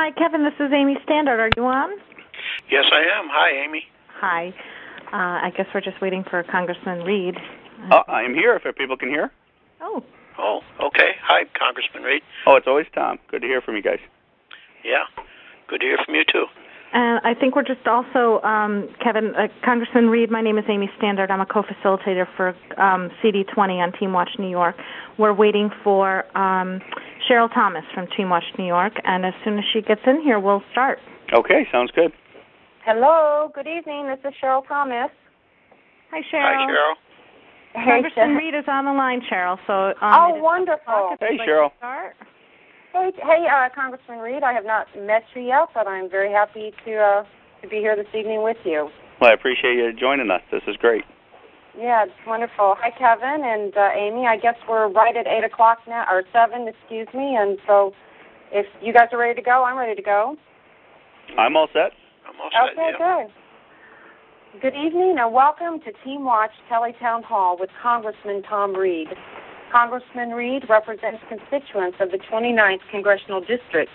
Hi, Kevin. This is Amy Standard. Are you on? Yes, I am. Hi, Amy. Hi. I guess we're just waiting for Congressman Reed. I'm here if people can hear. Oh. Oh, okay. Hi, Congressman Reed. Oh, it's always Tom. Good to hear from you guys. Yeah, good to hear from you, too. And I think we're just also, Kevin, Congressman Reed, my name is Amy Standard. I'm a co-facilitator for CD20 on Team Watch New York. We're waiting for Cheryl Thomas from Team Watch New York, and as soon as she gets in here, we'll start. Okay, sounds good. Hello, good evening. This is Cheryl Thomas. Hi, Cheryl. Hi, Cheryl. Congressman Reed is on the line, Cheryl. So, oh, wonderful. Hey, Cheryl. Hey, Congressman Reed. I have not met you yet, but I'm very happy to be here this evening with you. Well, I appreciate you joining us. This is great. Yeah, it's wonderful. Hi, Kevin and Amy. I guess we're right at 8 o'clock now, or 7, excuse me. And so if you guys are ready to go, I'm ready to go. I'm all set. I'm all set, okay, yeah. Good. Good evening and welcome to Team Watch Tele Town Hall with Congressman Tom Reed. Congressman Reed represents constituents of the 29th Congressional District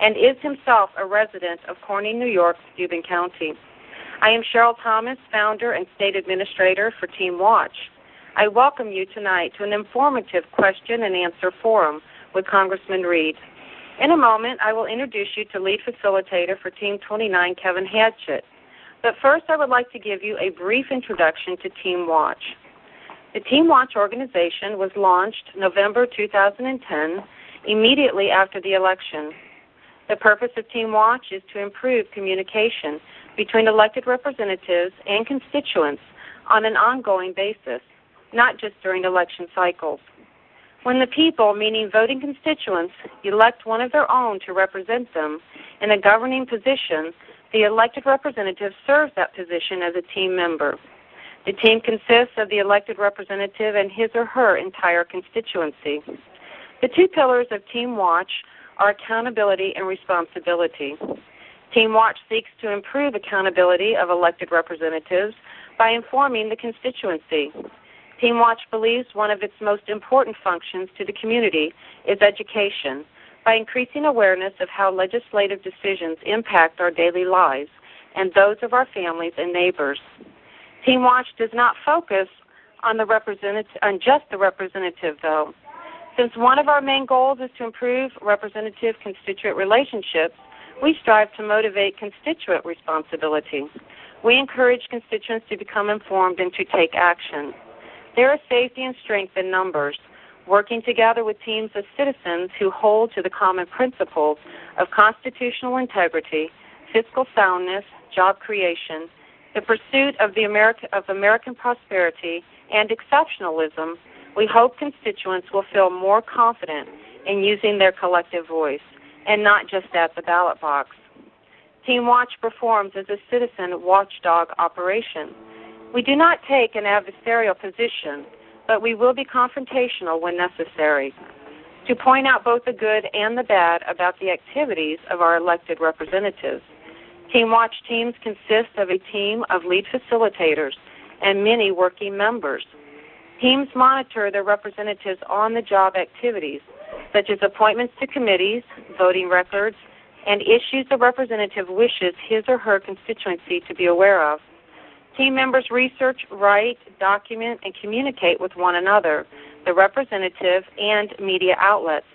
and is himself a resident of Corning, New York, Steuben County. I am Cheryl Thomas, founder and state administrator for Team Watch. I welcome you tonight to an informative question and answer forum with Congressman Reed. In a moment, I will introduce you to lead facilitator for Team 29, Kevin Hatchett. But first, I would like to give you a brief introduction to Team Watch. The Team Watch organization was launched November 2010, immediately after the election. The purpose of Team Watch is to improve communication between elected representatives and constituents on an ongoing basis, not just during election cycles. When the people, meaning voting constituents, elect one of their own to represent them in a governing position, the elected representative serves that position as a team member. The team consists of the elected representative and his or her entire constituency. The two pillars of Team Watch are accountability and responsibility. Team Watch seeks to improve accountability of elected representatives by informing the constituency. Team Watch believes one of its most important functions to the community is education, by increasing awareness of how legislative decisions impact our daily lives and those of our families and neighbors. Team Watch does not focus on just the representative, though. Since one of our main goals is to improve representative-constituent relationships, we strive to motivate constituent responsibility. We encourage constituents to become informed and to take action. There is safety and strength in numbers. Working together with teams of citizens who hold to the common principles of constitutional integrity, fiscal soundness, job creation, the pursuit of American prosperity, and exceptionalism, we hope constituents will feel more confident in using their collective voice, and not just at the ballot box. Team Watch performs as a citizen watchdog operation. We do not take an adversarial position, but we will be confrontational when necessary, to point out both the good and the bad about the activities of our elected representatives. Team Watch teams consist of a team of lead facilitators and many working members. Teams monitor their representatives' on-the-job activities, such as appointments to committees, voting records, and issues the representative wishes his or her constituency to be aware of. Team members research, write, document, and communicate with one another, the representative, and media outlets.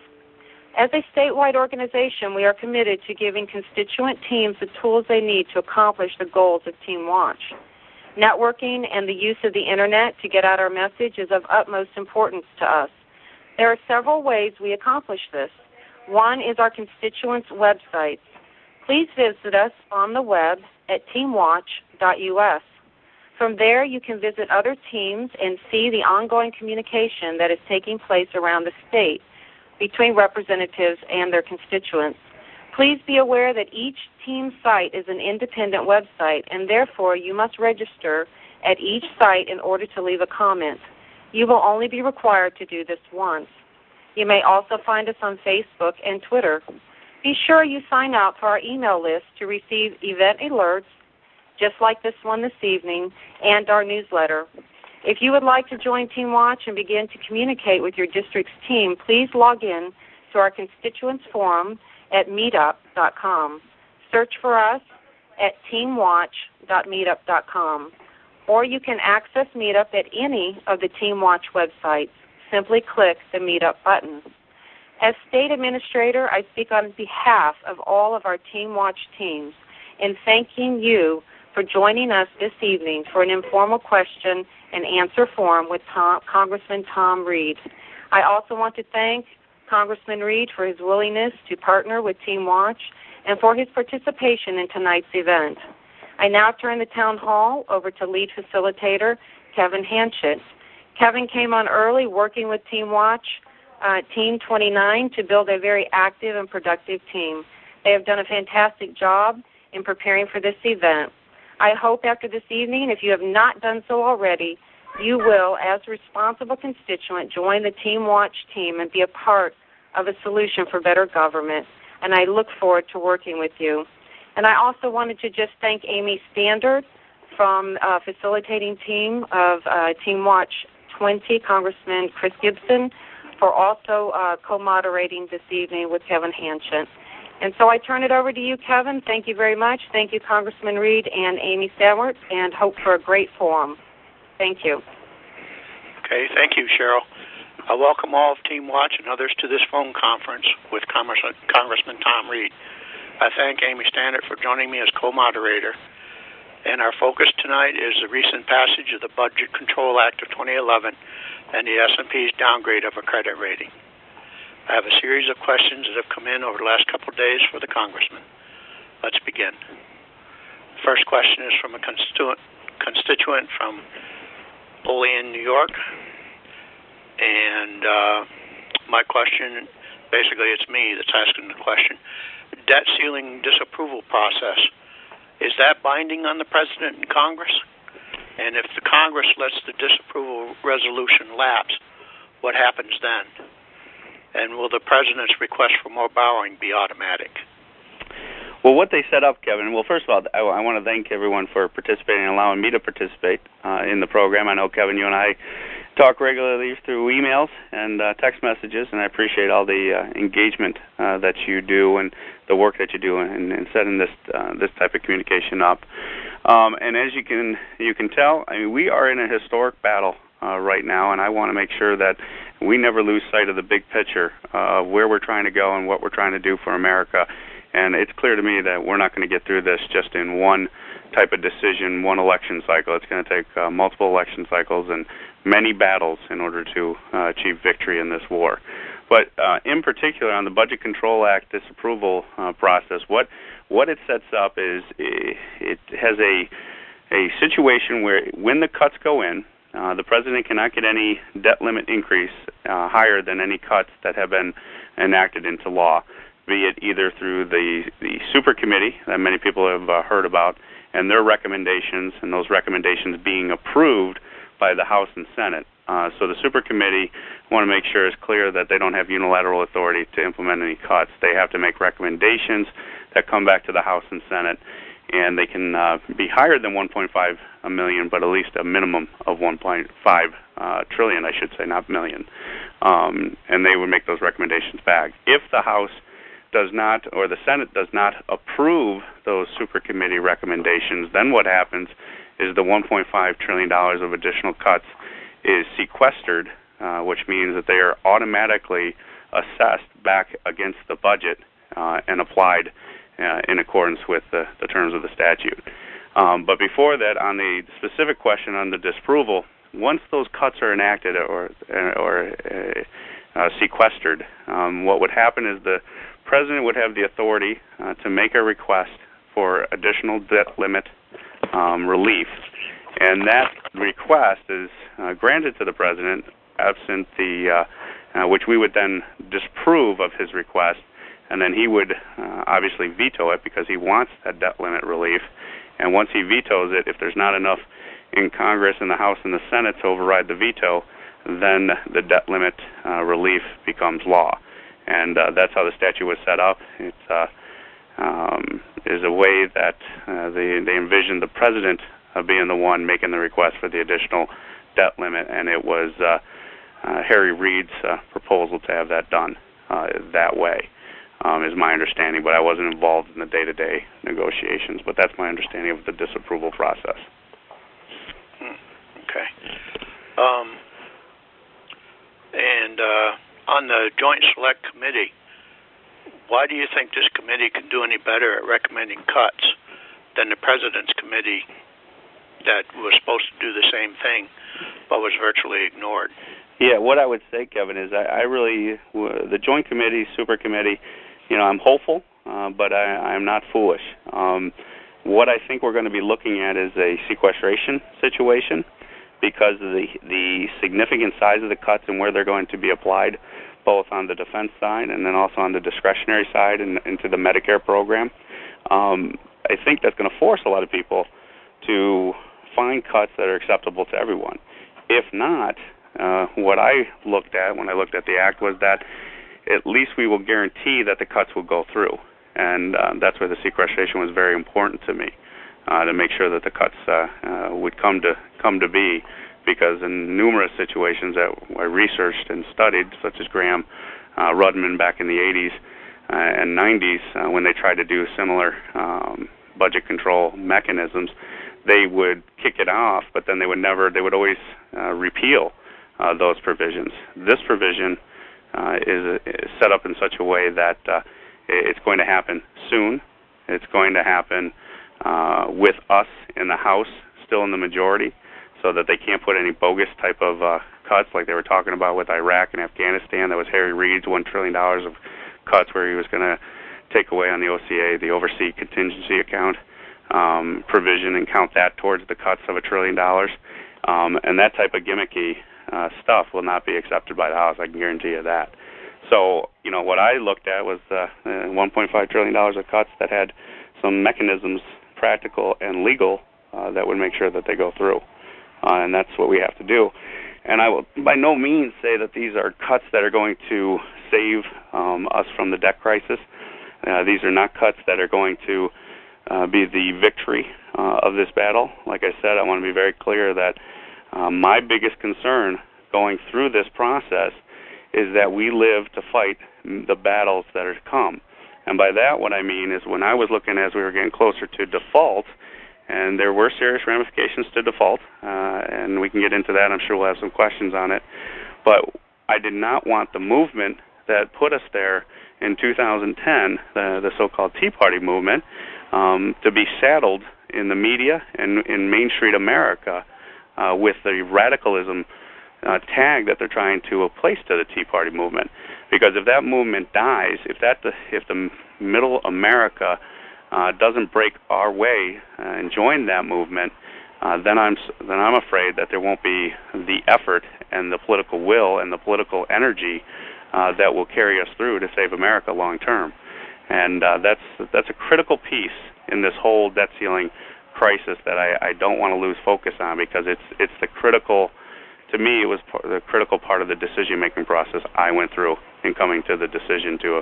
As a statewide organization, we are committed to giving constituent teams the tools they need to accomplish the goals of Team Watch. Networking and the use of the Internet to get out our message is of utmost importance to us. There are several ways we accomplish this. One is our constituents' websites. Please visit us on the web at teamwatch.us. From there, you can visit other teams and see the ongoing communication that is taking place around the state between representatives and their constituents. Please be aware that each team site is an independent website, and therefore you must register at each site in order to leave a comment. You will only be required to do this once. You may also find us on Facebook and Twitter. Be sure you sign up for our email list to receive event alerts, just like this one this evening, and our newsletter. If you would like to join Team Watch and begin to communicate with your district's team, please log in to our constituents forum at meetup.com. Search for us at teamwatch.meetup.com. Or you can access Meetup at any of the Team Watch websites. Simply click the Meetup button. As State Administrator, I speak on behalf of all of our Team Watch teams in thanking you for joining us this evening for an informal question and answer forum with Congressman Tom Reed. I also want to thank Congressman Reed for his willingness to partner with Team Watch and for his participation in tonight's event. I now turn the town hall over to lead facilitator Kevin Hanchett. Kevin came on early working with Team Watch, Team 29, to build a very active and productive team. They have done a fantastic job in preparing for this event. I hope after this evening, if you have not done so already, you will, as a responsible constituent, join the Team Watch team and be a part of a solution for better government. And I look forward to working with you. And I also wanted to just thank Amy Standard from facilitating team of Team Watch 20, Congressman Chris Gibson, for also co-moderating this evening with Kevin Hanchett. And so I turn it over to you, Kevin. Thank you very much. Thank you, Congressman Reed and Amy Stewart, and hope for a great forum. Thank you. Okay, thank you, Cheryl. I welcome all of Team Watch and others to this phone conference with Congressman Tom Reed. I thank Amy Stannard for joining me as co-moderator. And our focus tonight is the recent passage of the Budget Control Act of 2011 and the S&P's downgrade of a credit rating. I have a series of questions that have come in over the last couple of days for the Congressman. Let's begin. The first question is from a constituent from Olean, New York. And my question, basically it's me that's asking the question. Debt ceiling disapproval process, is that binding on the President and Congress? And if the Congress lets the disapproval resolution lapse, what happens then? And will the President's request for more borrowing be automatic? Well, what they set up, Kevin, well, first of all, I want to thank everyone for participating and allowing me to participate in the program. I know, Kevin, you and I talk regularly through emails and text messages, and I appreciate all the engagement that you do and the work that you do in setting this type of communication up. And as you can tell, I mean, we are in a historic battle right now, and I want to make sure that we never lose sight of the big picture of where we're trying to go and what we're trying to do for America. And it's clear to me that we're not going to get through this just in one type of decision, one election cycle. It's going to take multiple election cycles and many battles in order to achieve victory in this war. But in particular, on the Budget Control Act disapproval process, what it sets up is it has a situation where when the cuts go in, the President cannot get any debt limit increase higher than any cuts that have been enacted into law, be it either through the super committee that many people have heard about and their recommendations, and those recommendations being approved by the House and Senate. So the super committee want to make sure it's clear that they don't have unilateral authority to implement any cuts. They have to make recommendations that come back to the House and Senate, and they can be higher than $1.5 million, but at least a minimum of $1.5 trillion, I should say, not million. And they would make those recommendations back. If the House does not, or the Senate does not approve those super committee recommendations, then what happens is the $1.5 trillion of additional cuts is sequestered, which means that they are automatically assessed back against the budget and applied in accordance with the terms of the statute. But before that, on the specific question on the disapproval, once those cuts are enacted or sequestered, what would happen is the President would have the authority to make a request for additional debt limit relief, and that request is granted to the President absent the, which we would then disapprove of his request, and then he would obviously veto it because he wants that debt limit relief. And once he vetoes it, if there's not enough in Congress and the House and the Senate to override the veto, then the debt limit relief becomes law. And that's how the statute was set up. It is a way that they envisioned the President being the one making the request for the additional debt limit, and it was Harry Reid's proposal to have that done that way. is my understanding, but I wasn't involved in the day-to-day negotiations. But that's my understanding of the disapproval process. Okay. And on the Joint Select Committee, why do you think this committee can do any better at recommending cuts than the President's Committee that was supposed to do the same thing but was virtually ignored? Yeah, what I would say, Kevin, is I really, the Joint Committee, Super Committee, I'm hopeful, but I'm not foolish. What I think we're going to be looking at is a sequestration situation because of the significant size of the cuts and where they're going to be applied, both on the defense side and then also on the discretionary side and into the Medicare program. I think that's going to force a lot of people to find cuts that are acceptable to everyone. If not, what I looked at when I looked at the act was that at least we will guarantee that the cuts will go through. And that's where the sequestration was very important to me, to make sure that the cuts would come to be, because in numerous situations that I researched and studied, such as Graham Rudman back in the 80s and 90s, when they tried to do similar budget control mechanisms, they would kick it off, but then they would always repeal those provisions. This provision is set up in such a way that it's going to happen soon. It's going to happen with us in the House still in the majority, so that they can't put any bogus type of cuts like they were talking about with Iraq and Afghanistan. That was Harry Reid's $1 trillion of cuts where he was going to take away on the OCA, the Overseas Contingency Account provision, and count that towards the cuts of $1 trillion. And that type of gimmicky stuff will not be accepted by the House. I can guarantee you that. So, what I looked at was $1.5 trillion of cuts that had some mechanisms, practical and legal, that would make sure that they go through. And that's what we have to do. And I will by no means say that these are cuts that are going to save us from the debt crisis. These are not cuts that are going to be the victory of this battle. Like I said, I want to be very clear that my biggest concern going through this process is that we live to fight the battles that are to come. And by that, what I mean is when I was looking as we were getting closer to default, and there were serious ramifications to default, and we can get into that. I'm sure we'll have some questions on it. But I did not want the movement that put us there in 2010, the so-called Tea Party movement, to be saddled in the media and in Main Street America with the radicalism tag that they're trying to place to the Tea Party movement. Because if that movement dies, if the middle America doesn't break our way and join that movement, then I'm afraid that there won't be the effort and the political will and the political energy that will carry us through to save America long term. And that's a critical piece in this whole debt ceiling crisis that I don't want to lose focus on, because it's the critical. To me, it was the critical part of the decision-making process I went through in coming to the decision to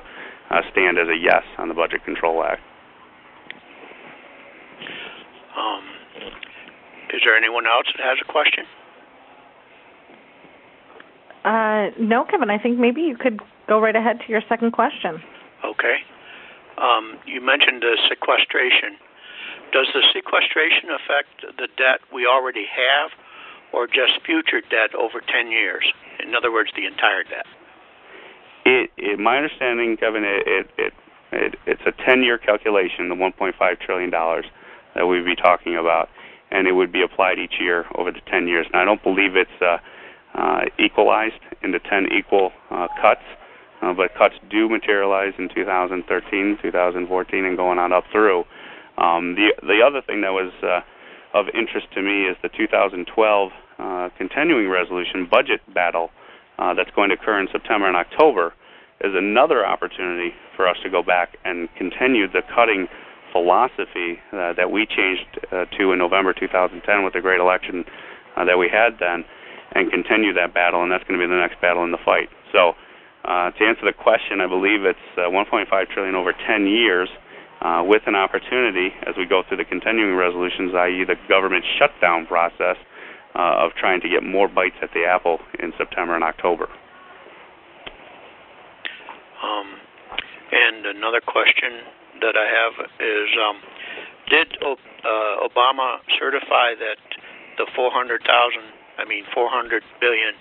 stand as a yes on the Budget Control Act. Is there anyone else that has a question? No, Kevin. I think maybe you could go right ahead to your second question. Okay. You mentioned the sequestration. Does the sequestration affect the debt we already have, or just future debt over 10 years? In other words, the entire debt. My understanding, Kevin, it's a 10-year calculation, the $1.5 trillion that we'd be talking about, and it would be applied each year over the 10 years. Now, I don't believe it's equalized into 10 equal cuts, but cuts do materialize in 2013, 2014, and going on up through. The other thing that was of interest to me is the 2012 continuing resolution budget battle that's going to occur in September and October is another opportunity for us to go back and continue the cutting philosophy that we changed to in November 2010 with the great election that we had then, and continue that battle, and that's going to be the next battle in the fight. So to answer the question, I believe it's $1.5 trillion over 10 years with an opportunity as we go through the continuing resolutions, i.e. the government shutdown process of trying to get more bites at the apple in September and October. And And another question that I have is, did Obama certify that the $400 billion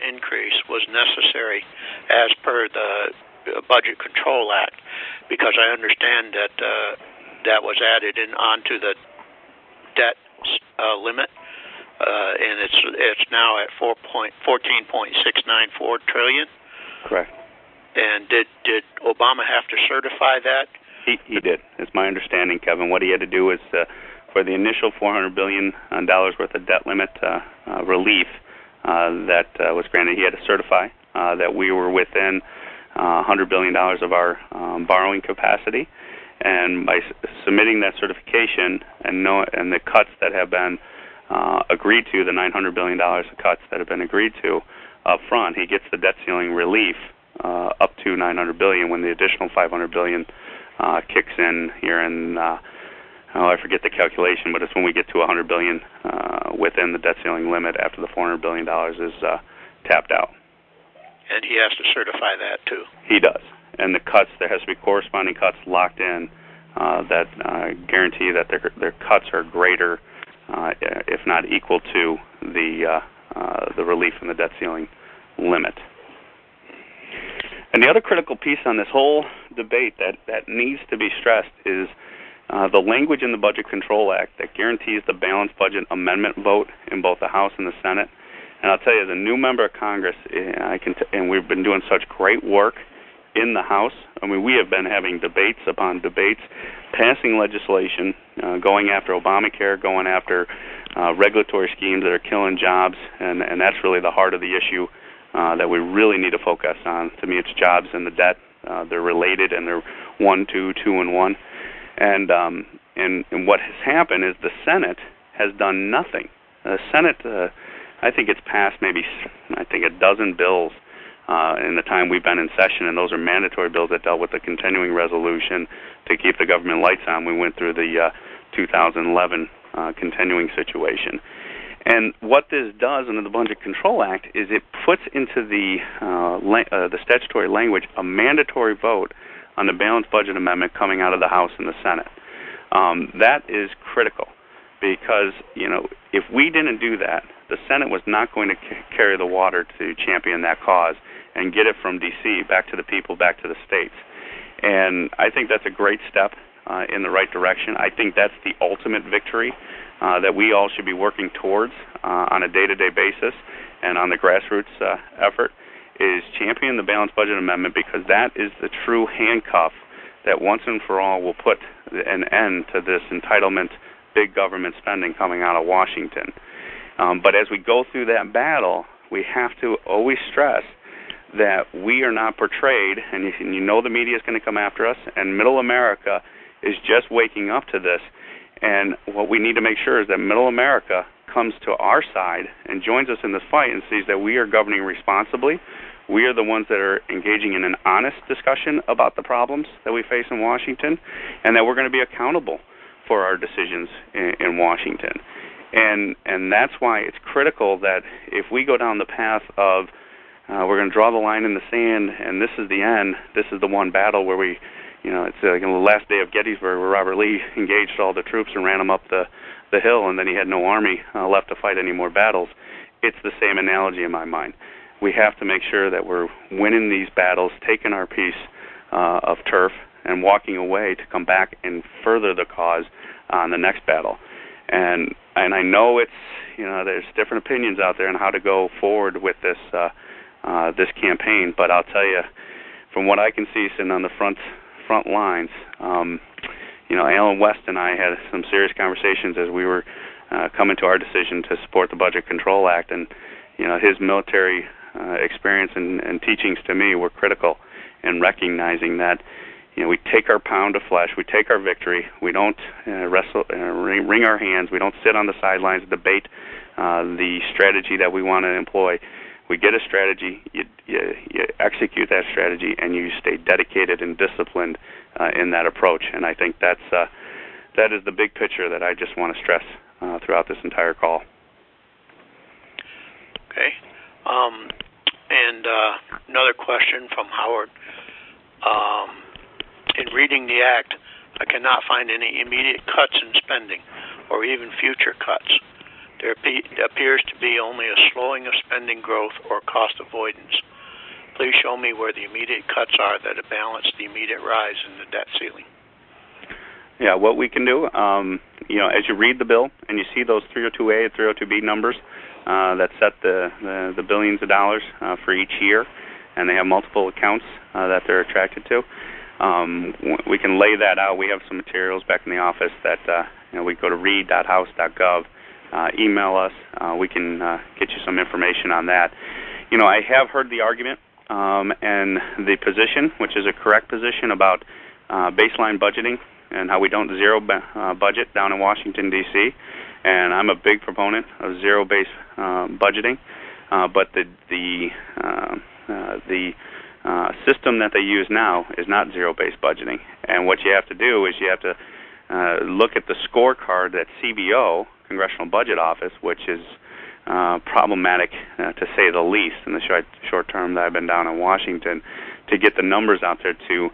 increase was necessary as per the Budget Control Act? Because I understand that that was added onto the debt limit, and it's now at 14.694 trillion. Correct. And did Obama have to certify that? He did. It's my understanding, Kevin. What he had to do is for the initial $400 billion worth of debt limit relief that was granted, he had to certify that we were within $100 billion of our borrowing capacity. And by submitting that certification and the cuts that have been agreed to, the $900 billion of cuts that have been agreed to up front, he gets the debt ceiling relief up to $900 billion when the additional $500 billion kicks in here. And I forget the calculation, but it's when we get to $100 billion within the debt ceiling limit after the $400 billion is tapped out. And he has to certify that too. He does. And the cuts, there has to be corresponding cuts locked in that guarantee that their cuts are greater, if not equal to the relief in the debt ceiling limit. And the other critical piece on this whole debate that needs to be stressed is the language in the Budget Control Act that guarantees the balanced budget amendment vote in both the House and the Senate. And I'll tell you, as a new member of Congress, and we've been doing such great work in the House. I mean, we have been having debates upon debates, passing legislation, going after Obamacare, going after regulatory schemes that are killing jobs, and that's really the heart of the issue that we really need to focus on. To me, it's jobs and the debt. They're related, and they're 1, 2, 2, and 1. And what has happened is the Senate has done nothing. The Senate, I think it's passed maybe, a dozen bills in the time we've been in session, and those are mandatory bills that dealt with the continuing resolution to keep the government lights on. We went through the 2011 continuing situation. And what this does under the Budget Control Act is it puts into the statutory language a mandatory vote on the balanced budget amendment coming out of the House and the Senate. That is critical because, if we didn't do that, the Senate was not going to carry the water to champion that cause and get it from D.C. back to the people, back to the states. And I think that's a great step in the right direction. I think that's the ultimate victory that we all should be working towards on a day-to-day basis and on the grassroots effort is champion the balanced budget amendment, because that is the true handcuff that once and for all will put an end to this entitlement, big government spending coming out of Washington. But as we go through that battle, we have to always stress that we are not portrayed, and you know the media is going to come after us, and Middle America is just waking up to this. And what we need to make sure is that Middle America comes to our side and joins us in this fight and sees that we are governing responsibly. We are the ones that are engaging in an honest discussion about the problems that we face in Washington, and that we're going to be accountable for our decisions in Washington. And that's why it's critical that if we go down the path of we're going to draw the line in the sand, and this is the end, this is the one battle where we, it's like the last day of Gettysburg where Robert Lee engaged all the troops and ran them up the hill, and then he had no army left to fight any more battles. It's the same analogy in my mind. We have to make sure that we're winning these battles, taking our piece of turf, and walking away to come back and further the cause on the next battle. And I know it's, there's different opinions out there on how to go forward with this this campaign, but I'll tell you, from what I can see sitting on the front lines, Alan West and I had some serious conversations as we were coming to our decision to support the Budget Control Act, and his military experience and teachings to me were critical in recognizing that we take our pound of flesh, we take our victory, we don't wring our hands, we don't sit on the sidelines and debate the strategy that we want to employ. We get a strategy, you execute that strategy, and you stay dedicated and disciplined in that approach. And I think that is the big picture that I just want to stress throughout this entire call. Okay. And another question from Howard. reading the act, I cannot find any immediate cuts in spending or even future cuts. There appears to be only a slowing of spending growth or cost avoidance. Please show me where the immediate cuts are that balance the immediate rise in the debt ceiling. Yeah, what we can do, as you read the bill and you see those 302A and 302B numbers that set the billions of dollars for each year, and they have multiple accounts that they're attracted to, we can lay that out. We have some materials back in the office that we go to read.house.gov, email us. We can get you some information on that. I have heard the argument and the position, which is a correct position about baseline budgeting and how we don't zero budget down in Washington, D.C., and I'm a big proponent of zero-based budgeting, but the system that they use now is not zero-based budgeting, and what you have to do is you have to look at the scorecard that CBO, Congressional Budget Office, which is problematic to say the least in the short term that I've been down in Washington, to get the numbers out there to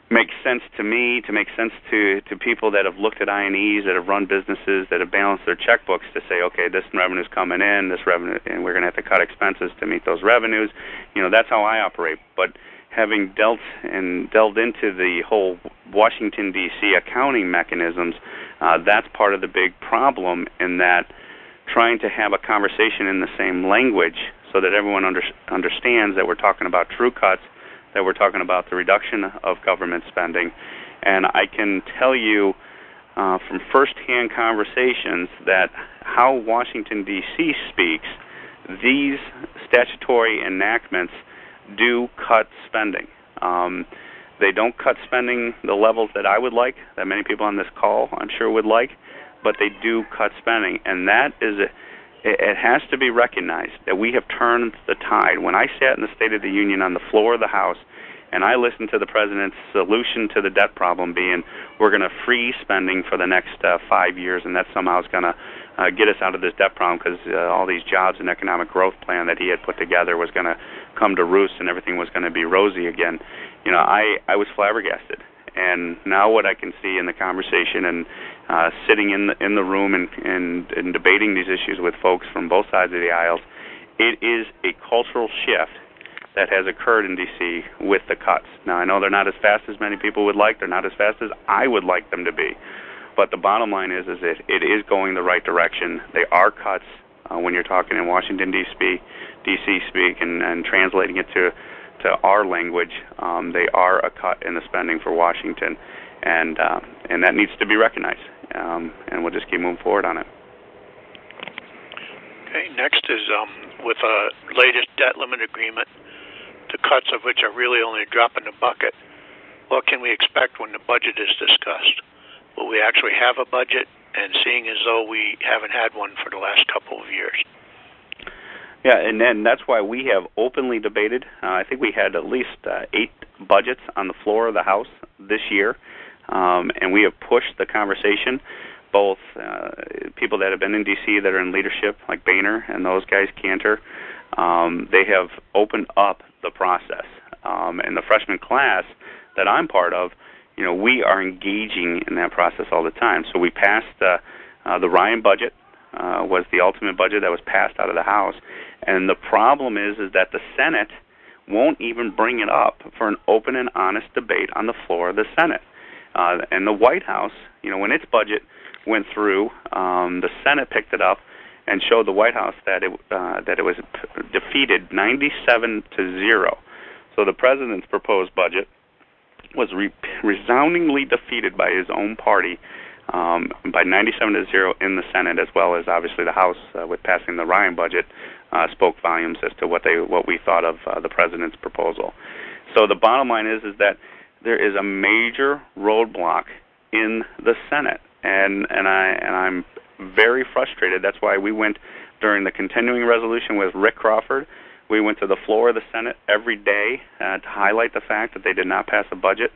make sense to me, to make sense to people that have looked at I&Es, that have run businesses, that have balanced their checkbooks to say, okay, this revenue's coming in, this revenue, and we're going to have to cut expenses to meet those revenues. That's how I operate. But having delved into the whole Washington, D.C. accounting mechanisms, that's part of the big problem, in that trying to have a conversation in the same language so that everyone understands that we're talking about true cuts, that we're talking about the reduction of government spending. And I can tell you from firsthand conversations that how Washington, D.C. speaks, these statutory enactments do cut spending. They don't cut spending the levels that I would like, that many people on this call I'm sure would like, but they do cut spending. And that is it has to be recognized that we have turned the tide. When I sat in the State of the Union on the floor of the House and I listened to the President's solution to the debt problem being, we're going to freeze spending for the next 5 years, and that somehow is going to get us out of this debt problem because all these jobs and economic growth plan that he had put together was going to come to roost and everything was going to be rosy again. I was flabbergasted. And now what I can see in the conversation and sitting in the room and debating these issues with folks from both sides of the aisles, it is a cultural shift that has occurred in D.C. with the cuts. Now, I know they're not as fast as many people would like. They're not as fast as I would like them to be. But the bottom line is that it is going the right direction. They are cuts when you're talking in Washington, D.C. speak and translating it to our language. They are a cut in the spending for Washington, and that needs to be recognized. And we'll just keep moving forward on it. Okay, next is with a latest debt limit agreement, the cuts of which are really only a drop in the bucket. What can we expect when the budget is discussed? Will we actually have a budget, and seeing as though we haven't had one for the last couple of years? Yeah, and then that's why we have openly debated. I think we had at least 8 budgets on the floor of the House this year, and we have pushed the conversation. Both people that have been in D.C. that are in leadership, like Boehner and those guys, Cantor, they have opened up the process. And the freshman class that I'm part of, we are engaging in that process all the time. So we passed the Ryan budget, was the ultimate budget that was passed out of the House. And the problem is that the Senate won't even bring it up for an open and honest debate on the floor of the Senate. And the White House, when its budget went through, the Senate picked it up and showed the White House that it was defeated 97-0. So the president's proposed budget was resoundingly defeated by his own party by 97-0 in the Senate, as well as obviously the House with passing the Ryan budget spoke volumes as to what we thought of the president's proposal. So the bottom line is that there is a major roadblock in the Senate, and I'm very frustrated. That's why we went during the continuing resolution with Rick Crawford. We went to the floor of the Senate every day to highlight the fact that they did not pass a budget.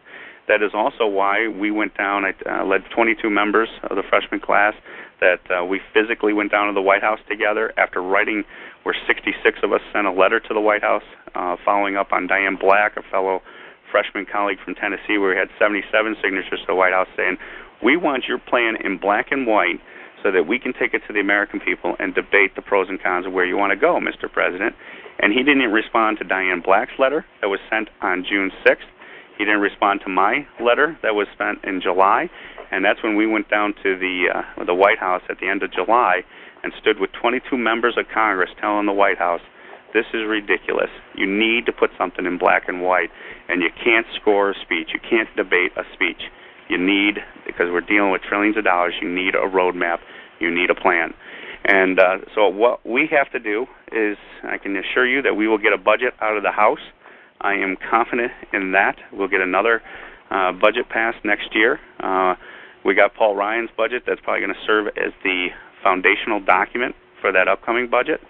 That is also why we went down. I led 22 members of the freshman class that we physically went down to the White House together after writing, where 66 of us sent a letter to the White House following up on Diane Black, a fellow freshman colleague from Tennessee where we had 77 signatures to the White House saying, we want your plan in black and white so that we can take it to the American people and debate the pros and cons of where you want to go, Mr. President. And he didn't respond to Diane Black's letter that was sent on June 6th. He didn't respond to my letter that was sent in July. And that's when we went down to the White House at the end of July and stood with 22 members of Congress telling the White House, this is ridiculous. You need to put something in black and white, and you can't score a speech. You can't debate a speech. You need, because we're dealing with trillions of dollars, you need a roadmap. You need a plan. And so what we have to do is, I can assure you that we will get a budget out of the House. I am confident in that. We'll get another budget passed next year. We got Paul Ryan's budget that's probably going to serve as the foundational document for that upcoming budget.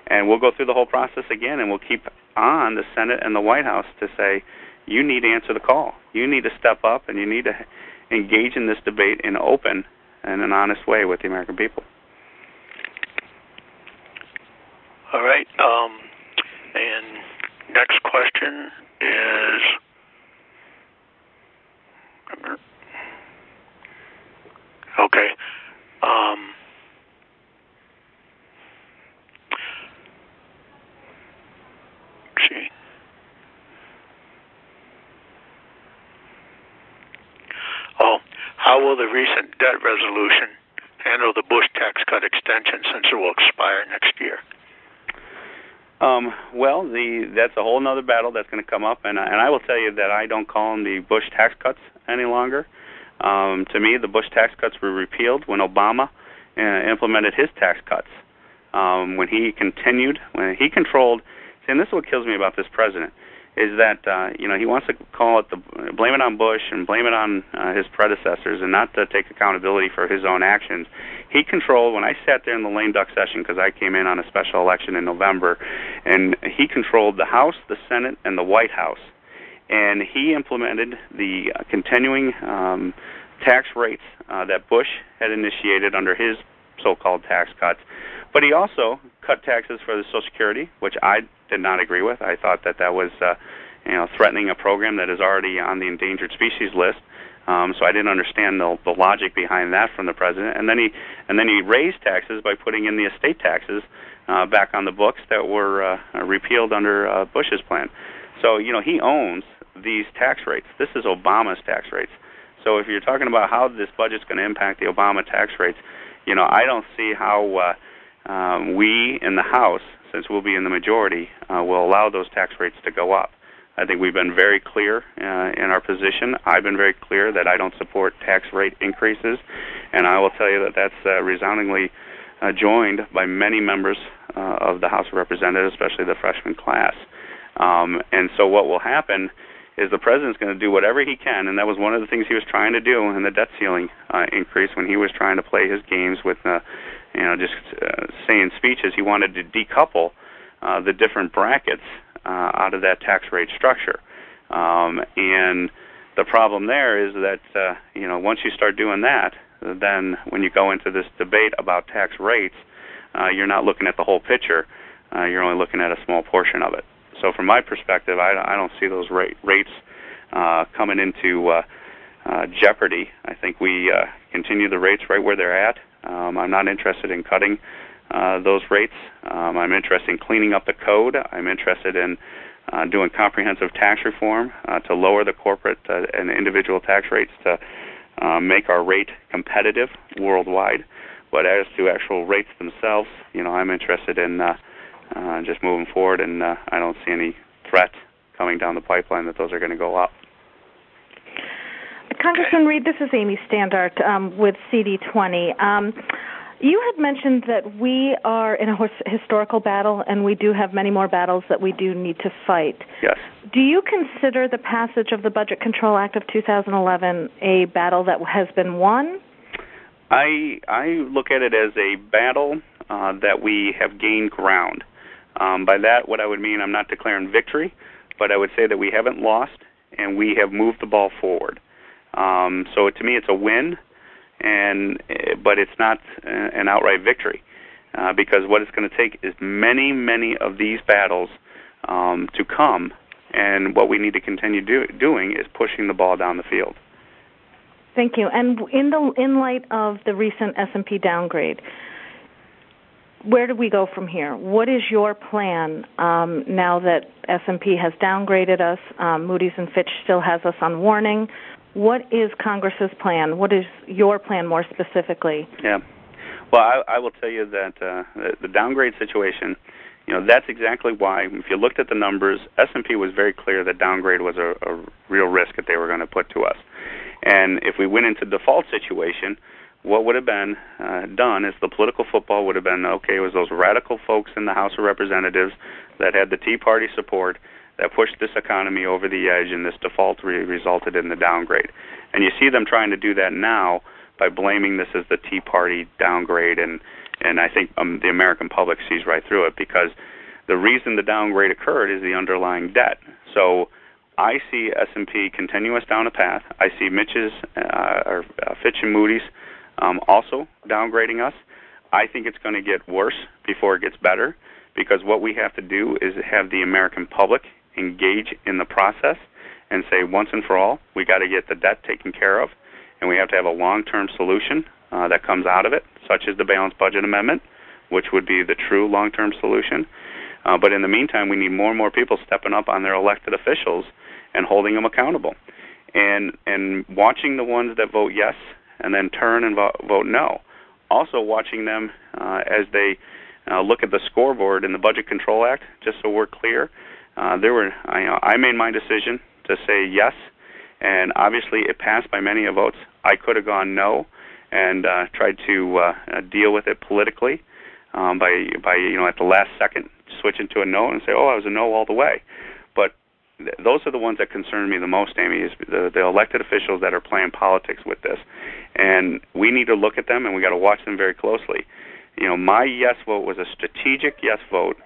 And we'll go through the whole process again, and we'll keep on the Senate and the White House to say, you need to answer the call. You need to step up, and you need to engage in this debate in open and an honest way with the American people. All right. And next question is... Okay. Let's see. Oh, how will the recent debt resolution handle the Bush tax cut extension since it will expire next year? Well, that's a whole other battle that's going to come up, and I will tell you that I don't call them the Bush tax cuts any longer. To me, the Bush tax cuts were repealed when Obama implemented his tax cuts. When he controlled, and this is what kills me about this president, is that he wants to blame it on Bush and blame it on his predecessors and not to take accountability for his own actions. He controlled, when I sat there in the lame duck session, because I came in on a special election in November, and he controlled the House, the Senate, and the White House. And he implemented the continuing tax rates that Bush had initiated under his so-called tax cuts. But he also cut taxes for the Social Security, which I did not agree with. I thought that was threatening a program that is already on the endangered species list. So I didn't understand the logic behind that from the president. And then he raised taxes by putting in the estate taxes back on the books that were repealed under Bush's plan. So he owns these tax rates. This is Obama's tax rates. So if you're talking about how this budget's going to impact the Obama tax rates, I don't see how we in the House, since we'll be in the majority, will allow those tax rates to go up. I think we've been very clear in our position. I've been very clear that I don't support tax rate increases, and I will tell you that that's resoundingly joined by many members of the House of Representatives, especially the freshman class. And so what will happen is the president's going to do whatever he can, and that was one of the things he was trying to do in the debt ceiling increase when he was trying to play his games with, just saying speeches. He wanted to decouple the different brackets out of that tax rate structure. And the problem there is that, once you start doing that, then when you go into this debate about tax rates, you're not looking at the whole picture. You're only looking at a small portion of it. So from my perspective, I don't see those rates coming into jeopardy. I think we continue the rates right where they're at. I'm not interested in cutting those rates. I'm interested in cleaning up the code. I'm interested in doing comprehensive tax reform to lower the corporate and individual tax rates to make our rate competitive worldwide. But as to actual rates themselves, I'm interested in just moving forward, and I don't see any threat coming down the pipeline that those are going to go up. Congressman Reed, this is Amy Standard with CD20. You had mentioned that we are in a historical battle, and we do have many more battles that we do need to fight. Yes. Do you consider the passage of the Budget Control Act of 2011 a battle that has been won? I look at it as a battle that we have gained ground. By that, what I would mean, I'm not declaring victory, but I would say that we haven't lost, and we have moved the ball forward. So to me, it's a win, but it's not an outright victory, because what it's going to take is many, many of these battles to come And what we need to continue doing is pushing the ball down the field. Thank you. And in light of the recent S&P downgrade, where do we go from here? What is your plan now that S&P has downgraded us? Moody's and Fitch still has us on warning. What is Congress's plan? What is your plan more specifically? Yeah. Well, I will tell you that the downgrade situation, that's exactly why, if you looked at the numbers, S&P was very clear that downgrade was a real risk that they were going to put to us. And if we went into default situation, what would have been done is the political football would have been, okay, it was those radical folks in the House of Representatives that had the Tea Party support that pushed this economy over the edge, and this default resulted in the downgrade. And you see them trying to do that now by blaming this as the Tea Party downgrade, and I think the American public sees right through it, because the reason the downgrade occurred is the underlying debt. So I see S&P continuous down a path. I see Fitch and Moody's also downgrading us. I think it's going to get worse before it gets better, because what we have to do is have the American public engage in the process and say once and for all, we got to get the debt taken care of, and we have to have a long-term solution that comes out of it, such as the Balanced Budget Amendment, which would be the true long-term solution. But in the meantime, we need more and more people stepping up on their elected officials and holding them accountable, and watching the ones that vote yes and then turn and vote no. Also watching them as they look at the scoreboard in the Budget Control Act, just so we're clear. I made my decision to say yes, and obviously it passed by many votes. I could have gone no and tried to deal with it politically by at the last second switching to a no and say, I was a no all the way. But those are the ones that concern me the most, Amy, is the elected officials that are playing politics with this. And we need to look at them, and we got to watch them very closely. My yes vote was a strategic yes vote,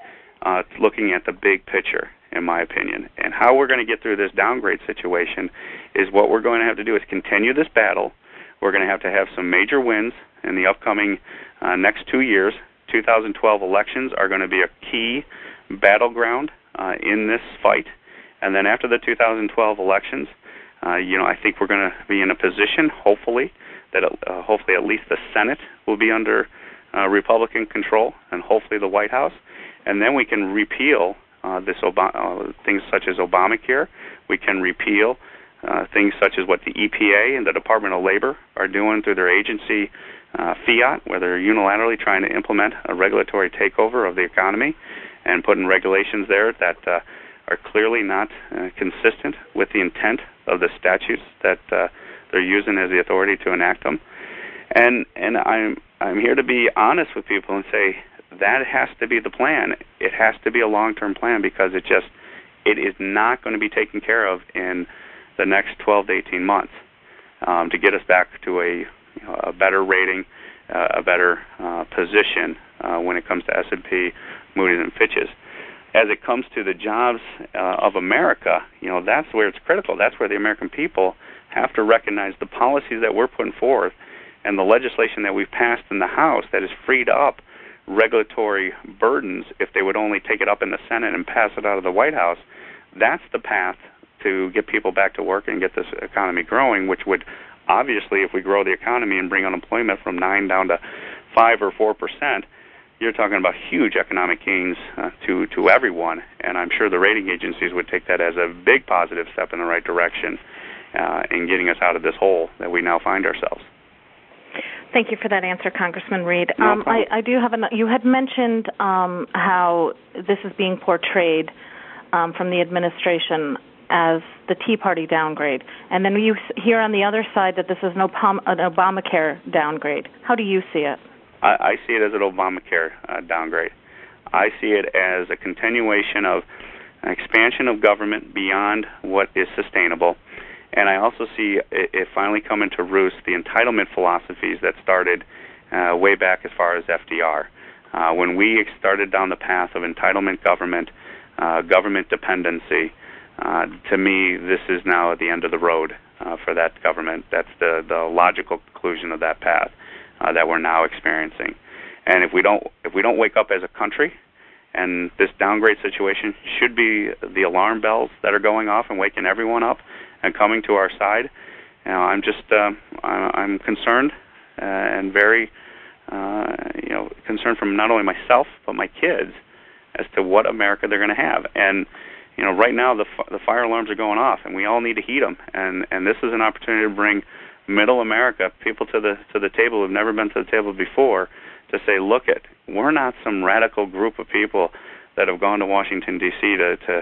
looking at the big picture, in my opinion. And how we're going to get through this downgrade situation is what we're going to have to do is continue this battle. We're going to have some major wins in the upcoming next 2 years. 2012 elections are going to be a key battleground in this fight. And then after the 2012 elections, I think we're going to be in a position, hopefully, that hopefully at least the Senate will be under Republican control, and hopefully the White House. And then we can repeal things such as Obamacare. We can repeal things such as what the EPA and the Department of Labor are doing through their agency fiat, where they're unilaterally trying to implement a regulatory takeover of the economy and putting regulations there that are clearly not consistent with the intent of the statutes that they're using as the authority to enact them. And I'm here to be honest with people and say that has to be the plan. It has to be a long-term plan, because it is not going to be taken care of in the next 12 to 18 months to get us back to a better rating, a better position when it comes to S&P, Moody's, and Fitch's. As it comes to the jobs of America, that's where it's critical. That's where the American people have to recognize the policies that we're putting forth and the legislation that we've passed in the House that has freed up regulatory burdens. If they would only take it up in the Senate and pass it out of the White House, that's the path to get people back to work and get this economy growing, which would obviously, if we grow the economy and bring unemployment from 9 down to 5 or 4%, you're talking about huge economic gains to everyone, and I'm sure the rating agencies would take that as a big positive step in the right direction in getting us out of this hole that we now find ourselves. Thank you for that answer, Congressman Reed. No I do have you had mentioned how this is being portrayed from the administration as the Tea Party downgrade, and then you hear on the other side that this is an Obamacare downgrade. How do you see it? I see it as an Obamacare downgrade. I see it as a continuation of an expansion of government beyond what is sustainable. And I also see it finally coming to roost the entitlement philosophies that started way back as far as FDR. When we started down the path of entitlement government, government dependency, to me, this is now at the end of the road for that government. That's the logical conclusion of that path that we're now experiencing. And if we don't wake up as a country And this downgrade situation should be the alarm bells that are going off and waking everyone up and coming to our side. I'm just I'm concerned and very concerned from not only myself but my kids as to what America they're going to have. And right now the fire alarms are going off, and we all need to heed them. And this is an opportunity to bring middle America, people to the table who've never been to the table before, to say, look, we're not some radical group of people that have gone to Washington D.C. to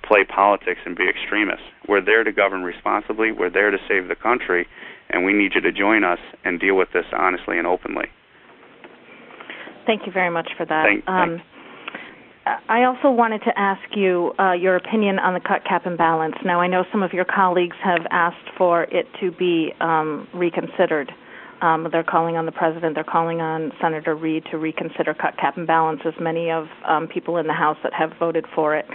play politics and be extremists. We're there to govern responsibly. We're there to save the country, and we need you to join us and deal with this honestly and openly. Thank you very much for that. Thanks. I also wanted to ask you your opinion on the cut, cap, and balance. Now, I know some of your colleagues have asked for it to be reconsidered. They're calling on the President. They're calling on Senator Reid to reconsider cut, cap, and balance, as many of people in the House that have voted for it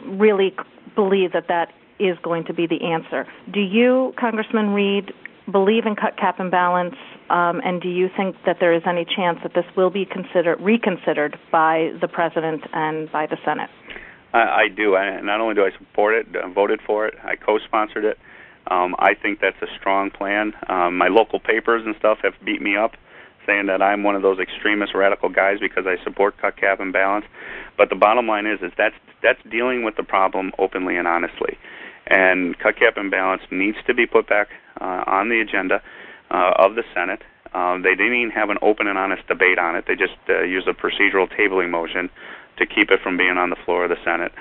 really believe that is going to be the answer. Do you, Congressman Reid, believe in cut, cap, and balance, and do you think that there is any chance that this will be reconsidered by the President and by the Senate? I do. Not only do I support it, voted for it, I co-sponsored it. I think that's a strong plan. My local papers and stuff have beat me up, saying that I'm one of those extremist radical guys because I support cut, cap, and balance. But the bottom line is that's dealing with the problem openly and honestly. And cut, cap, and balance needs to be put back on the agenda of the Senate. They didn't even have an open and honest debate on it. They just used a procedural tabling motion to keep it from being on the floor of the Senate.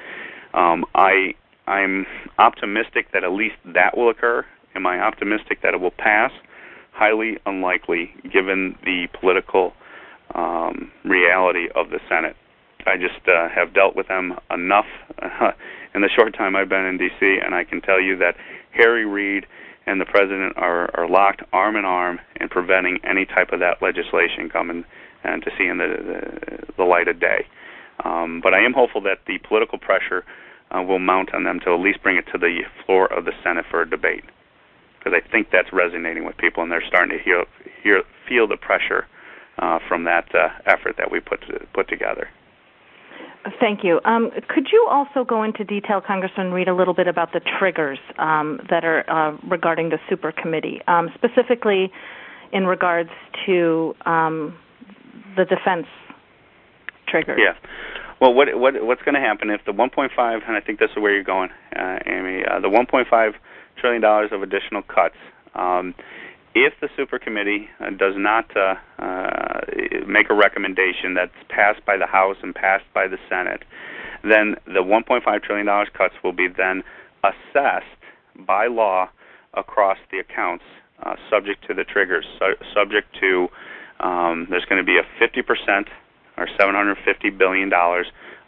I'm optimistic that at least that will occur. Am I optimistic that it will pass? Highly unlikely, given the political reality of the Senate. I just have dealt with them enough in the short time I've been in D.C., and I can tell you that Harry Reid and the President are locked arm in arm in preventing any type of that legislation coming and to seeing the light of day. But I am hopeful that the political pressure will mount on them to at least bring it to the floor of the Senate for a debate, because I think that's resonating with people, and they're starting to feel the pressure from that effort that we put together. Thank you. Could you also go into detail, Congressman Reid, a little bit about the triggers that are regarding the super committee, specifically in regards to the defense triggers? Yeah. Well, what's going to happen if the 1.5, and I think this is where you're going, Amy, the $1.5 trillion of additional cuts, if the super committee does not make a recommendation that's passed by the House and passed by the Senate, then the $1.5 trillion cuts will be then assessed by law across the accounts, subject to the triggers, subject to there's going to be a 50% or $750 billion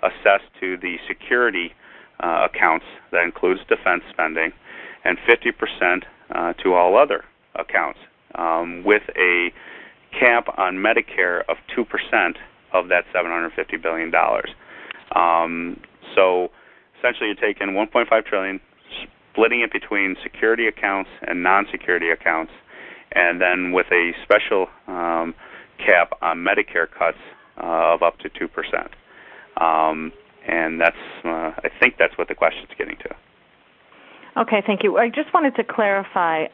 assessed to the security accounts. That includes defense spending, and 50% to all other accounts, with a cap on Medicare of 2% of that $750 billion. So essentially you're taking $1.5 trillion, splitting it between security accounts and non-security accounts, and then with a special cap on Medicare cuts of up to 2%. And that's, I think that's what the question's getting to. Okay, thank you. I just wanted to clarify,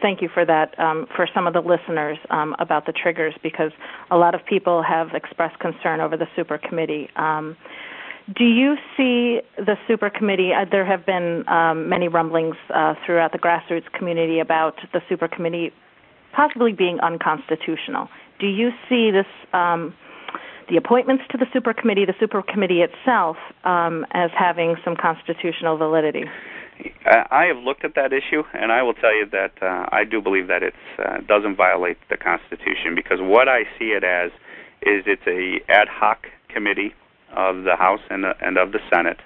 thank you for that, for some of the listeners about the triggers, because a lot of people have expressed concern over the super committee. Do you see the super committee, there have been many rumblings throughout the grassroots community about the super committee possibly being unconstitutional. Do you see this, the appointments to the super committee itself, as having some constitutional validity? I have looked at that issue, and I will tell you that I do believe that it doesn't violate the Constitution, because what I see it as is it's a ad hoc committee of the House and of the Senate.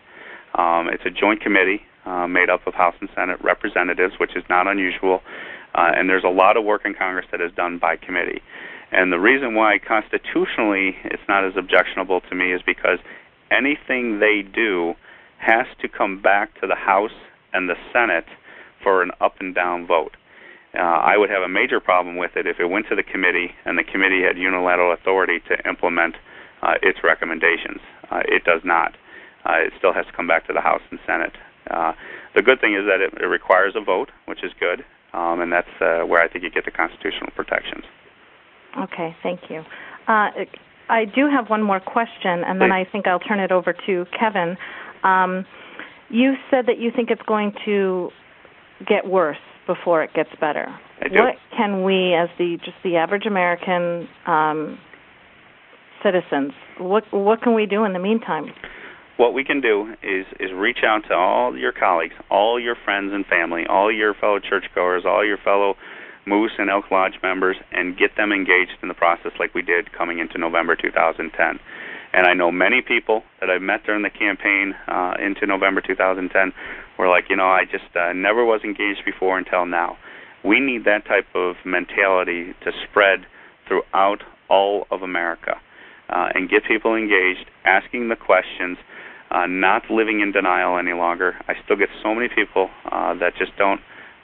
It's a joint committee made up of House and Senate representatives, which is not unusual, and there's a lot of work in Congress that is done by committee. And the reason why constitutionally it's not as objectionable to me is because anything they do has to come back to the House and the Senate for an up and down vote. I would have a major problem with it if it went to the committee and the committee had unilateral authority to implement its recommendations. It does not. It still has to come back to the House and Senate. The good thing is that it requires a vote, which is good, and that's where I think you get the constitutional protections. Okay, thank you. I do have one more question, and then I think I'll turn it over to Kevin. You said that you think it's going to get worse before it gets better. I do. What can we, as the average American citizens, what can we do in the meantime? What we can do is reach out to all your colleagues, all your friends and family, all your fellow churchgoers, all your fellow Moose and Elk Lodge members, and get them engaged in the process like we did coming into November 2010. And I know many people that I've met during the campaign into November 2010 were like, I just never was engaged before until now. We need that type of mentality to spread throughout all of America and get people engaged, asking the questions, not living in denial any longer. I still get so many people that just don't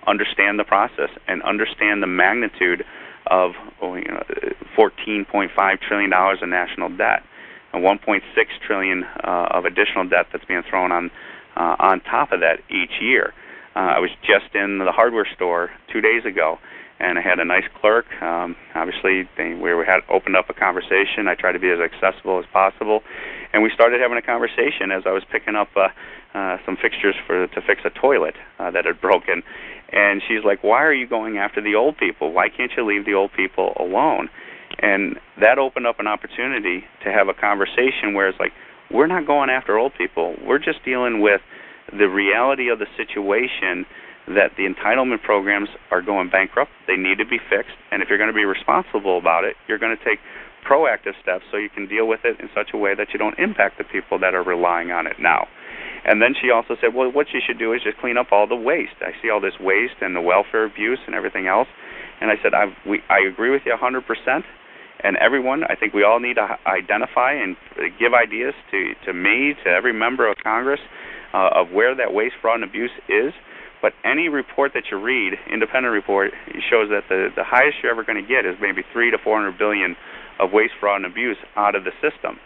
understand the process and understand the magnitude of $14.5 trillion in national debt and $1.6 trillion of additional debt that's being thrown on top of that each year. I was just in the hardware store 2 days ago, and I had a nice clerk. Obviously, we had opened up a conversation. I tried to be as accessible as possible, and we started having a conversation as I was picking up some fixtures to fix a toilet that had broken. And she's like, "Why are you going after the old people? Why can't you leave the old people alone?" And that opened up an opportunity to have a conversation where it's like, we're not going after old people. We're just dealing with the reality of the situation that the entitlement programs are going bankrupt. They need to be fixed. And if you're going to be responsible about it, you're going to take proactive steps so you can deal with it in such a way that you don't impact the people that are relying on it now. And then she also said, well, what you should do is just clean up all the waste. I see all this waste and the welfare abuse and everything else. And I said, I agree with you 100%. And everyone, I think we all need to identify and give ideas to me, to every member of Congress, of where that waste, fraud, and abuse is. But any report that you read, independent report, shows that the highest you're ever going to get is maybe $300 to $400 billion of waste, fraud, and abuse out of the system.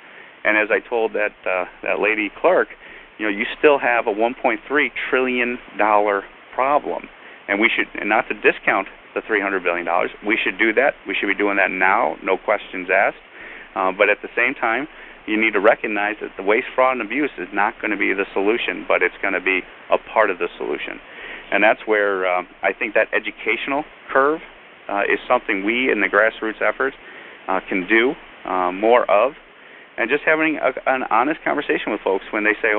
And as I told that lady clerk, you still have a $1.3 trillion problem, and we should, and not to discount the $300 billion, we should do that. We should be doing that now, no questions asked. But at the same time, you need to recognize that the waste, fraud, and abuse is not going to be the solution, but it's going to be a part of the solution. And that's where I think that educational curve is something we in the grassroots efforts can do more of. And just having an honest conversation with folks when they say,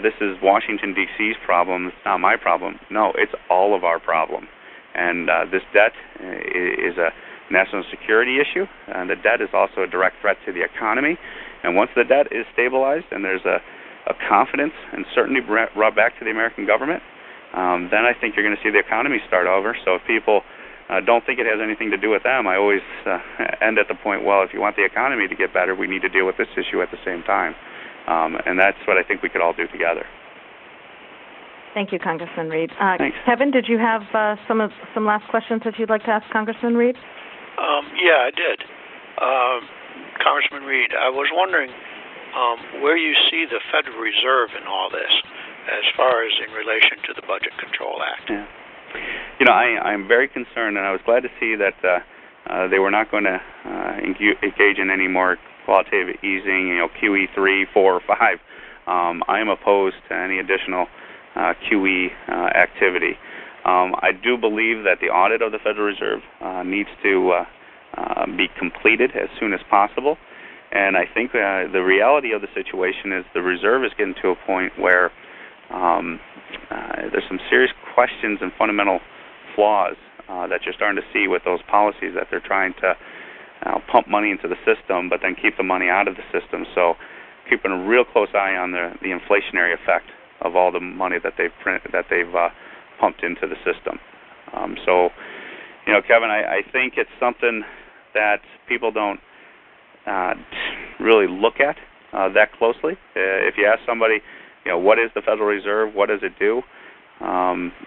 this is Washington, D.C.'s problem, it's not my problem. No, it's all of our problem. And this debt is a national security issue, and the debt is also a direct threat to the economy. And once the debt is stabilized and there's a confidence and certainty brought back to the American government, then I think you're going to see the economy start over. So if people don't think it has anything to do with them, I always end at the point, well, if you want the economy to get better, we need to deal with this issue at the same time. And that's what I think we could all do together. Thank you, Congressman Reed. Thanks. Kevin, did you have some last questions that you'd like to ask Congressman Reed? Yeah, I did. Congressman Reed, I was wondering where you see the Federal Reserve in all this as far as in relation to the Budget Control Act. Yeah. I'm very concerned, and I was glad to see that they were not going to engage in any more qualitative easing, QE 3, 4, or 5. I am opposed to any additional QE activity. I do believe that the audit of the Federal Reserve needs to be completed as soon as possible. And I think the reality of the situation is the Reserve is getting to a point where there's some serious questions and fundamental flaws that you're starting to see with those policies that they're trying to pump money into the system, but then keep the money out of the system. So keeping a real close eye on the inflationary effect of all the money that they've pumped into the system. So, Kevin, I think it's something that people don't really look at that closely. If you ask somebody, what is the Federal Reserve, what does it do,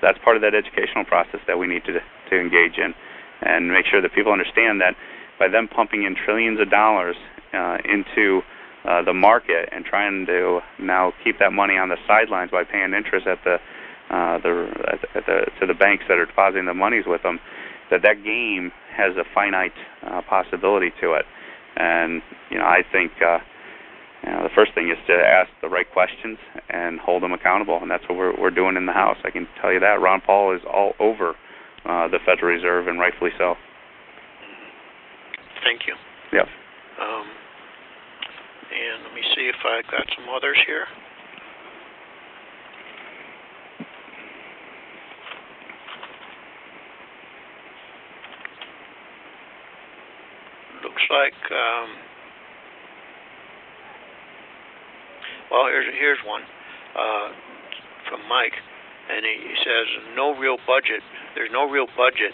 that's part of that educational process that we need to engage in and make sure that people understand that by them pumping in trillions of dollars into the market and trying to now keep that money on the sidelines by paying interest at to the banks that are depositing the monies with them, that game has a finite possibility to it. And I think the first thing is to ask the right questions and hold them accountable, and that's what we're doing in the House. I can tell you that. Ron Paul is all over the Federal Reserve, and rightfully so. Thank you. Yep. And let me see if I got some others here. Looks like, well, here's one from Mike, and he says no real budget. There's no real budget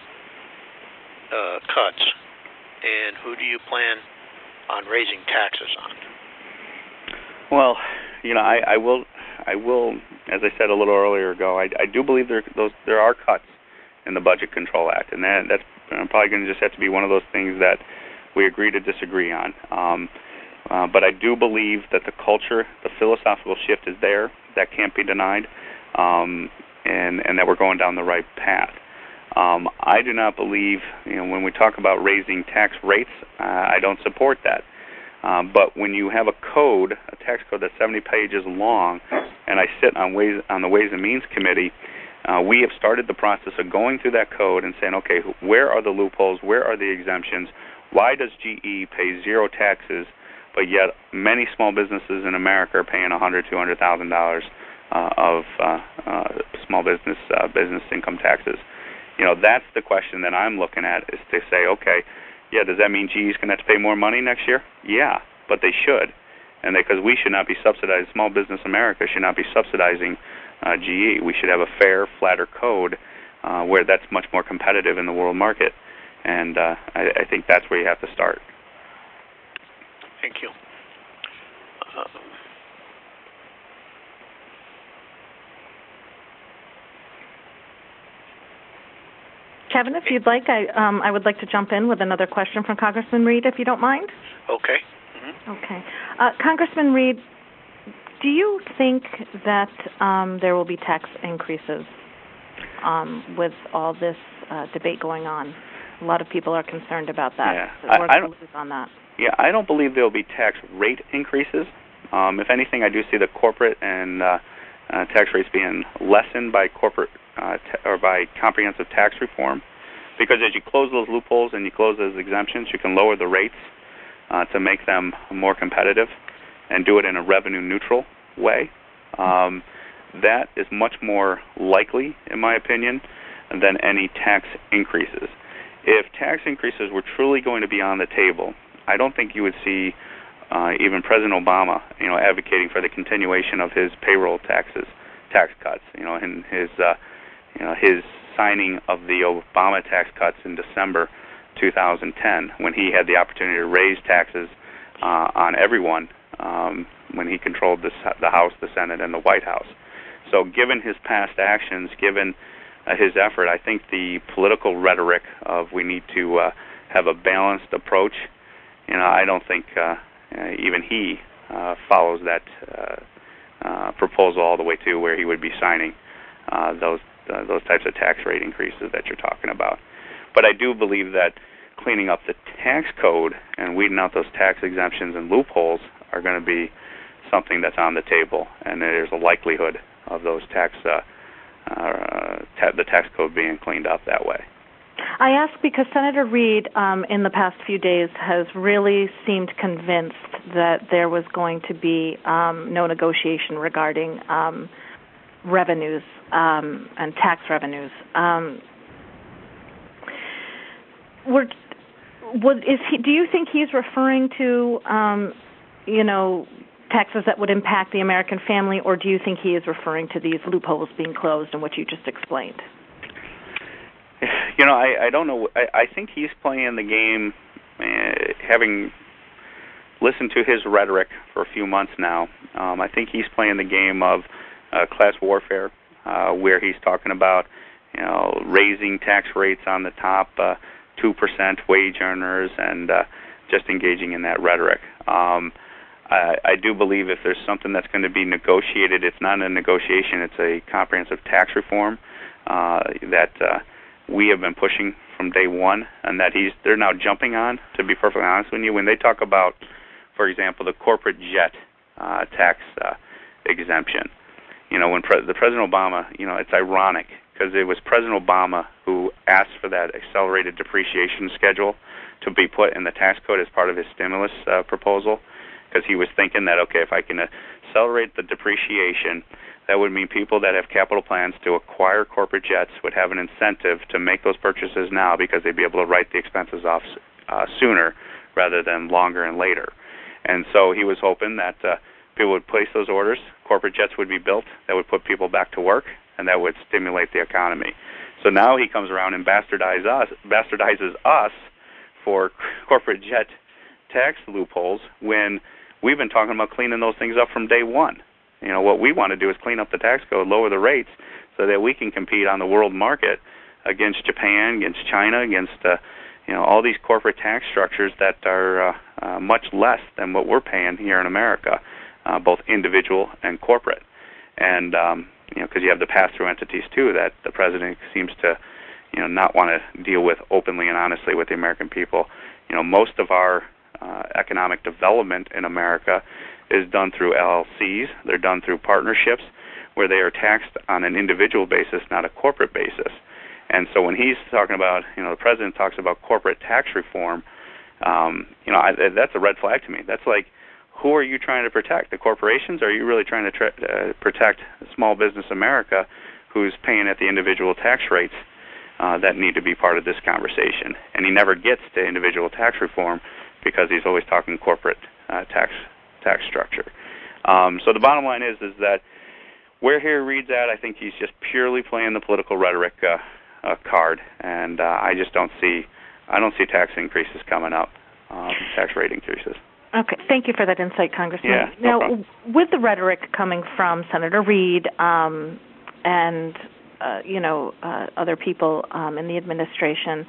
cuts, and who do you plan on raising taxes on? Well, I will, as I said a little earlier ago, I do believe there are cuts in the Budget Control Act, and that's probably going to just have to be one of those things that we agree to disagree on. But I do believe that the culture, the philosophical shift is there. That can't be denied, and that we're going down the right path. I do not believe, when we talk about raising tax rates, I don't support that. But when you have a tax code that's 70 pages long, and I sit on the Ways and Means Committee, we have started the process of going through that code and saying, okay, where are the loopholes? Where are the exemptions? Why does GE pay zero taxes, but yet many small businesses in America are paying $100,000, $200,000 of small business income taxes? That's the question that I'm looking at, is to say, okay, yeah, does that mean GE is going to have to pay more money next year? Yeah, but they should, and because we should not be subsidizing, small business America should not be subsidizing GE. We should have a fair, flatter code where that's much more competitive in the world market. And I think that's where you have to start. Thank you. Kevin, if you'd like, I would like to jump in with another question from Congressman Reed, if you don't mind. Okay. Mm-hmm. Okay. Congressman Reed, do you think that there will be tax increases with all this debate going on? A lot of people are concerned about that. Yeah, I don't lose on that. Yeah, I don't believe there will be tax rate increases. If anything, I do see the corporate and tax rates being lessened by corporate or by comprehensive tax reform, because as you close those loopholes and you close those exemptions, you can lower the rates to make them more competitive and do it in a revenue-neutral way. That is much more likely, in my opinion, than any tax increases. If tax increases were truly going to be on the table, I don't think you would see even President Obama, advocating for the continuation of his payroll tax cuts. And his signing of the Obama tax cuts in December 2010, when he had the opportunity to raise taxes on everyone when he controlled the House, the Senate, and the White House. So, given his past actions, given his effort, I think the political rhetoric of we need to have a balanced approach, I don't think even he follows that proposal all the way to where he would be signing those types of tax rate increases that you're talking about. But I do believe that cleaning up the tax code and weeding out those tax exemptions and loopholes are going to be something that's on the table, and there's a likelihood of those the tax code being cleaned up that way. I ask because Senator Reed, in the past few days, has really seemed convinced that there was going to be no negotiation regarding revenues and tax revenues. Do you think he's referring to, taxes that would impact the American family, or do you think he is referring to these loopholes being closed and what you just explained? I don't know. I think he's playing the game, having listened to his rhetoric for a few months now. I think he's playing the game of class warfare, where he's talking about, raising tax rates on the top 2% wage earners, and just engaging in that rhetoric. I do believe if there's something that's going to be negotiated, it's not a negotiation, it's a comprehensive tax reform that we have been pushing from day one, and that they're now jumping on, to be perfectly honest with you. When they talk about, for example, the corporate jet tax exemption, when the President Obama, it's ironic because it was President Obama who asked for that accelerated depreciation schedule to be put in the tax code as part of his stimulus proposal, because he was thinking that, okay, if I can accelerate the depreciation, that would mean people that have capital plans to acquire corporate jets would have an incentive to make those purchases now because they'd be able to write the expenses off sooner rather than longer and later. And so he was hoping that people would place those orders, corporate jets would be built, that would put people back to work, and that would stimulate the economy. So now he comes around and bastardizes us for corporate jet tax loopholes when we've been talking about cleaning those things up from day one. What we want to do is clean up the tax code, lower the rates, so that we can compete on the world market against Japan, against China, against all these corporate tax structures that are much less than what we're paying here in America, both individual and corporate. And because you have the pass-through entities too that the president seems to not want to deal with openly and honestly with the American people. Most of our economic development in America is done through LLCs. They're done through partnerships where they are taxed on an individual basis, not a corporate basis. And so when he's talking about, the president talks about corporate tax reform, that's a red flag to me. That's like, who are you trying to protect? The corporations? Or are you really trying to protect small business America, who's paying at the individual tax rates that need to be part of this conversation? And he never gets to individual tax reform because he's always talking corporate tax structure. So the bottom line is that where Harry Reid's at, I think he's just purely playing the political rhetoric card, and I don't see tax increases coming up, tax rate increases. Okay, thank you for that insight, Congressman. Yeah, now, no problem. With the rhetoric coming from Senator Reid and other people in the administration,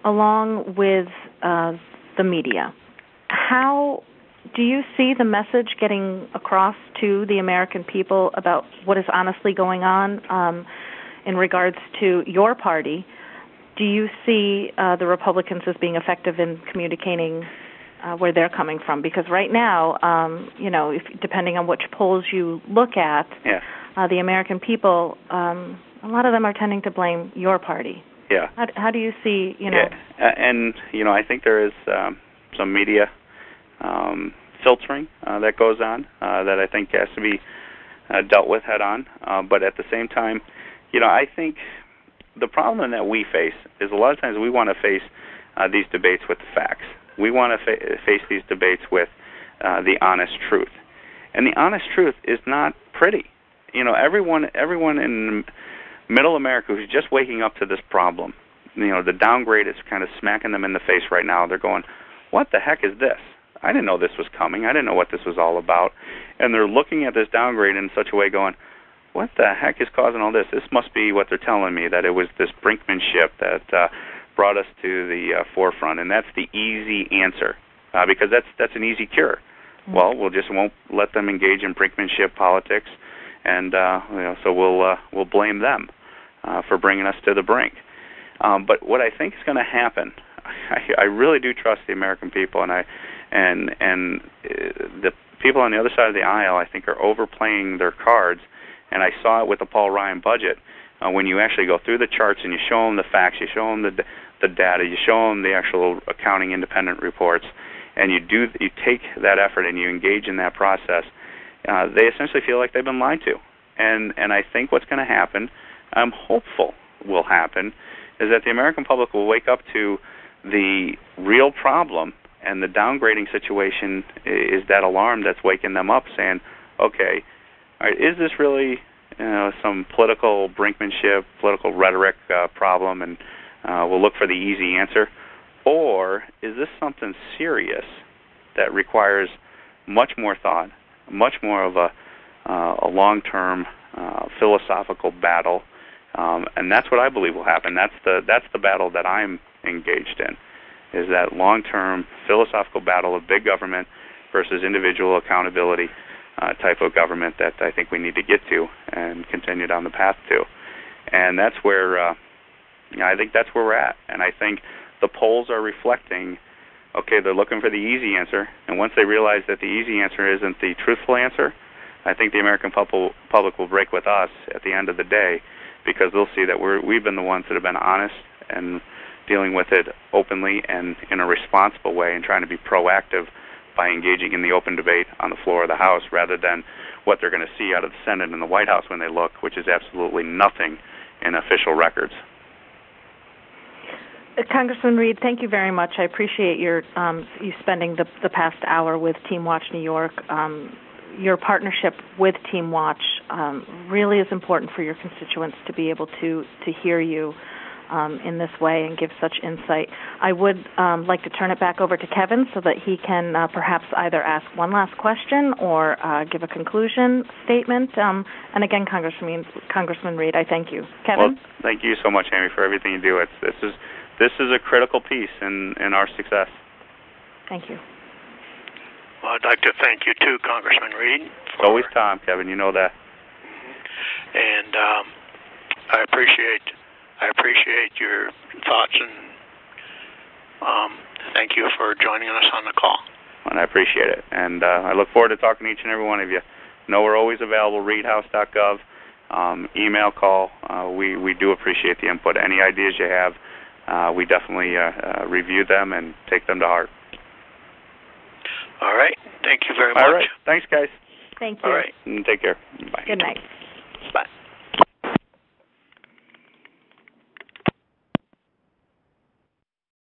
along with the media, how do you see the message getting across to the American people about what is honestly going on in regards to your party? Do you see the Republicans as being effective in communicating where they're coming from? Because right now, depending on which polls you look at, the American people, a lot of them are tending to blame your party. Yeah. How do you see, Yeah. And, I think there is some media filtering that goes on that I think has to be dealt with head on. But at the same time, I think the problem that we face is a lot of times we want to face these debates with the facts. We want to face these debates with the honest truth. And the honest truth is not pretty. Everyone in middle America who's just waking up to this problem, the downgrade is kind of smacking them in the face right now. They're going, what the heck is this? I didn't know this was coming. I didn't know what this was all about. And they're looking at this downgrade in such a way going, what the heck is causing all this? This must be what they're telling me, that it was this brinkmanship that brought us to the forefront. And that's the easy answer because that's an easy cure. Mm-hmm. Well, we'll just won't let them engage in brinkmanship politics, and so we'll blame them for bringing us to the brink. But what I think is going to happen, I really do trust the American people, and the people on the other side of the aisle, I think, are overplaying their cards. And I saw it with the Paul Ryan budget. When you actually go through the charts and you show them the facts, you show them the data, you show them the actual accounting independent reports, and you take that effort and you engage in that process, they essentially feel like they've been lied to. And I think what's going to happen, I'm hopeful will happen, is that the American public will wake up to the real problem, and the downgrading situation is that alarm that's waking them up, saying, okay, all right, is this really some political brinkmanship, political rhetoric problem, and we'll look for the easy answer? Or is this something serious that requires much more thought, much more of a long-term philosophical battle? And that's what I believe will happen. That's the battle that I'm engaged in, is that long-term philosophical battle of big government versus individual accountability type of government that I think we need to get to and continue down the path to. And that's where I think that's where we're at. And I think the polls are reflecting, okay, they're looking for the easy answer, and once they realize that the easy answer isn't the truthful answer, I think the American public will break with us at the end of the day, because they'll see that we've been the ones that have been honest and dealing with it openly and in a responsible way and trying to be proactive by engaging in the open debate on the floor of the House rather than what they're going to see out of the Senate and the White House when they look, which is absolutely nothing in official records. Congressman Reed, thank you very much. I appreciate you spending the past hour with Team Watch New York. Your partnership with Team Watch really is important for your constituents to be able to hear you in this way and give such insight. I would like to turn it back over to Kevin so that he can perhaps either ask one last question or give a conclusion statement. And again, Congressman Reed, I thank you. Kevin? Well, thank you so much, Amy, for everything you do. This is a critical piece in our success. Thank you. Well, I'd like to thank you too, Congressman Reed. It's always Tom, Kevin. You know that. And I appreciate your thoughts, and thank you for joining us on the call. And I appreciate it. And I look forward to talking to each and every one of you. Know we're always available, readhouse.gov, email, call. We do appreciate the input. Any ideas you have, we definitely review them and take them to heart. All right. Thank you very much. All right. Thanks, guys. Thank you. All right. Take care. Bye. Good night.